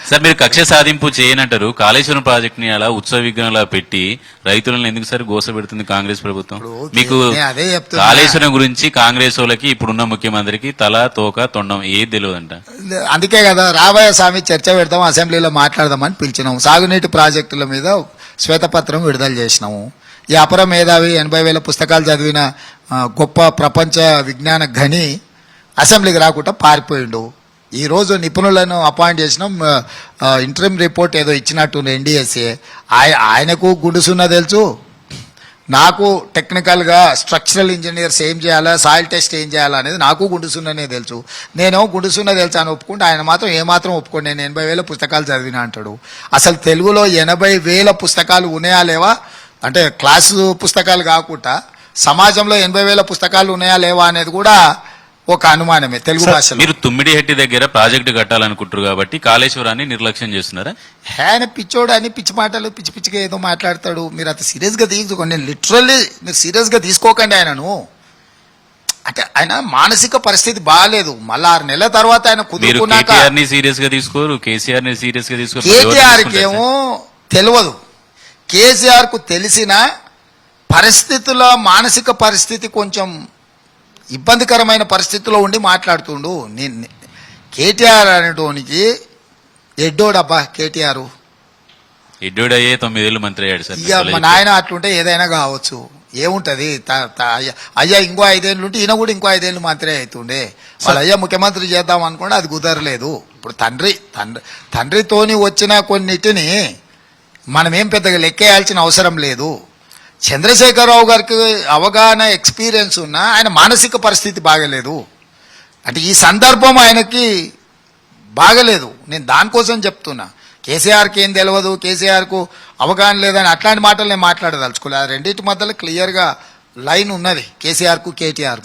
Sir మీరు కక్ష సాధింపు చేయనంటారు. కాళేశ్వరం ప్రాజెక్ట్ ని అలా ఉత్సవ విగ్రహంలా పెట్టి రైతులను ఎందుకు సార్ గోస పెడుతుంది కాంగ్రెస్ ప్రభుత్వం? మీకు కాళేశ్వరం గురించి కాంగ్రెస్ వాళ్ళకి ఇప్పుడున్న ముఖ్యమంత్రికి తల తోక తొండం ఏది తెలియదంట. అందుకే కదా రాబోయే స్వామి చర్చ పెడతాం, అసెంబ్లీలో మాట్లాడదామని పిలిచినాము. సాగునీటి ప్రాజెక్టుల మీద శ్వేతపత్రం విడుదల చేసినాము. ఈ అపర మేధావి 80,000 పుస్తకాలు చదివిన గొప్ప ప్రపంచ విజ్ఞాన ఘని అసెంబ్లీకి రాకుండా పారిపోయిండు. ఈరోజు నిపుణులను అపాయింట్ చేసినాం. ఇంటరిమ్ రిపోర్ట్ ఏదో ఇచ్చినట్టు ఎన్డీఎస్ఏ. ఆయనకు గుండుసున్న తెలుసు, నాకు టెక్నికల్గా స్ట్రక్చరల్ ఇంజనీర్స్ ఏం చేయాలా, సాయిల్ టెస్ట్ ఏం చేయాలా అనేది నాకు గుండుసున్ననే తెలుసు. నేను గుండుసున్న తెలుసు అని ఒప్పుకుంటే ఆయన మాత్రం ఏమాత్రం ఒప్పుకోండి. నేను 80,000 పుస్తకాలు చదివినా అంటాడు. అసలు తెలుగులో 80,000 పుస్తకాలు ఉన్నాయా లేవా అంటే క్లాసు పుస్తకాలు కాకుండా సమాజంలో 80,000 పుస్తకాలు ఉన్నాయా లేవా అనేది కూడా ఒక అనుమానమే తెలుగు భాషలో. మీరు తుమ్మిడిహెట్టి దగ్గర ప్రాజెక్టు కట్టాలనుకుంటారు కాబట్టి కాళేశ్వరాన్ని నిర్లక్ష్యం చేస్తున్నారా? ఆయన పిచ్చోడు అని పిచ్చి మాటలు పిచ్చి పిచ్చిగా ఏదో మాట్లాడతాడు. మీరు అంత సీరియస్గా తీసుకోండి. నేను లిటరల్లీ మీరు సీరియస్గా తీసుకోకండి ఆయనను. అంటే ఆయన మానసిక పరిస్థితి బాగాలేదు. మళ్ళీ 6 నెలల తర్వాత ఆయన కుదురుకున్నాక సీరియస్ గా తీసుకోరు, కేసీఆర్ ని సీరియస్ గా తీసుకోరు. కేటీఆర్కి ఏమో తెలియదు, కేసీఆర్ కు తెలిసిన పరిస్థితుల మానసిక పరిస్థితి కొంచెం ఇబ్బందికరమైన పరిస్థితిలో ఉండి మాట్లాడుతుండు. నేను కేటీఆర్ అనేటోనికి ఎడ్డోడబ్బా. కేటీఆర్ ఎడ్డోడయ్యే 9 ఏళ్ళు మంత్రి అయ్యాడు సార్. ఇక మా నాయన అట్లుంటే ఏదైనా కావచ్చు. ఏముంటది అయ్యా ఇంకో 5 ఏళ్ళు ఉంటే ఈయన కూడా ఇంకో 5 ఏళ్ళు మంత్రి అవుతుండే. వాళ్ళు అయ్యా ముఖ్యమంత్రి చేద్దాం అనుకోండి, అది కుదరలేదు. ఇప్పుడు తండ్రితోని వచ్చిన కొన్నిటిని మనం ఏం పెద్దగా లెక్కేయాల్సిన అవసరం లేదు. చంద్రశేఖరరావు గారికి అవగాహన ఎక్స్పీరియన్స్ ఉన్నా ఆయన మానసిక పరిస్థితి బాగలేదు. అంటే ఈ సందర్భం ఆయనకి బాగలేదు. నేను దానికోసం చెప్తున్నా. కేసీఆర్కి ఏం తెలియదు, కేసీఆర్కు అవగాహన లేదని అట్లాంటి మాటలు నేను మాట్లాడదలుచుకోలేదు. రెండింటి మధ్యలో క్లియర్గా లైన్ ఉన్నది కేసీఆర్కు కేటీఆర్.